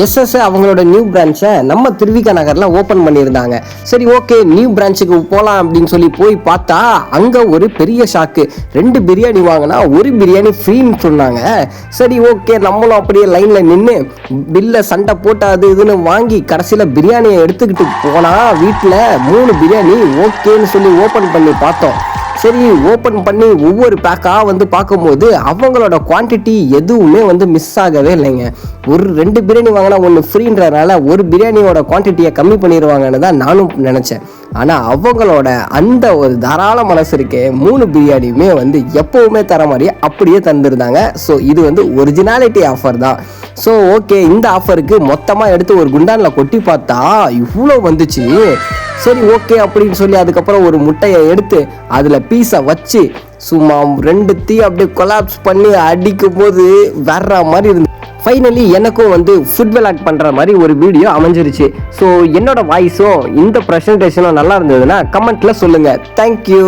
SS அவங்களோட new பிரான்ச்சை நம்ம திருவிக நகர்ல ஓபன் பண்ணியிருந்தாங்க. சரி ஓகே, நியூ பிரான்ச்சுக்கு போகலாம் அப்படின்னு சொல்லி போய் பார்த்தா அங்க ஒரு பெரிய ஷாக்கு. 2 பிரியாணி வாங்கினா 1 பிரியாணி ஃப்ரீன்னு சொன்னாங்க. சரி ஓகே, நம்மளும் அப்படியே லைன்ல நின்று பில்ல சண்டை போட்டு அது இதுன்னு வாங்கி கடைசியில் பிரியாணியை எடுத்துக்கிட்டு போனா வீட்டில் 3 பிரியாணி ஓகேன்னு சொல்லி ஓப்பன் பண்ணி பார்த்தோம். சரி ஓப்பன் பண்ணி ஒவ்வொரு பேக்காக வந்து பார்க்கும்போது அவங்களோட குவான்டிட்டி எதுவுமே வந்து மிஸ் ஆகவே இல்லைங்க. ஒரு 2 பிரியாணி வாங்கினா 1 ஃப்ரீன்றனால ஒரு பிரியாணியோட குவான்டிட்டியை கம்மி பண்ணிடுவாங்கன்னு தான் நானும் நினச்சேன். ஆனால் அவங்களோட அந்த ஒரு தாராள மனசு இருக்கே, 3 பிரியாணியுமே வந்து எப்போவுமே தர மாதிரி அப்படியே தந்துருந்தாங்க. ஸோ இது வந்து ஒரிஜினாலிட்டி ஆஃபர் தான். ஸோ ஓகே, இந்த ஆஃபருக்கு மொத்தமாக எடுத்து ஒரு குண்டானில் கொட்டி பார்த்தா இவ்வளோ வந்துச்சு. சரி ஓகே அப்படின்னு சொல்லி அதுக்கப்புறம் ஒரு முட்டையை எடுத்து அதில் பீஸை வச்சு சும்மா 2 தீ அப்படியே கொலாப்ஸ் பண்ணி அடிக்கும் போது வேற மாதிரி இருந்து ஃபைனலி எனக்கும் வந்து ஃபுட் விளாக் பண்ணுற மாதிரி ஒரு வீடியோ அமைஞ்சிருச்சு. ஸோ என்னோட வாய்ஸும் இந்த ப்ரெசன்டேஷனும் நல்லா இருந்ததுன்னா கமெண்ட்டில் சொல்லுங்கள். தேங்க்யூ.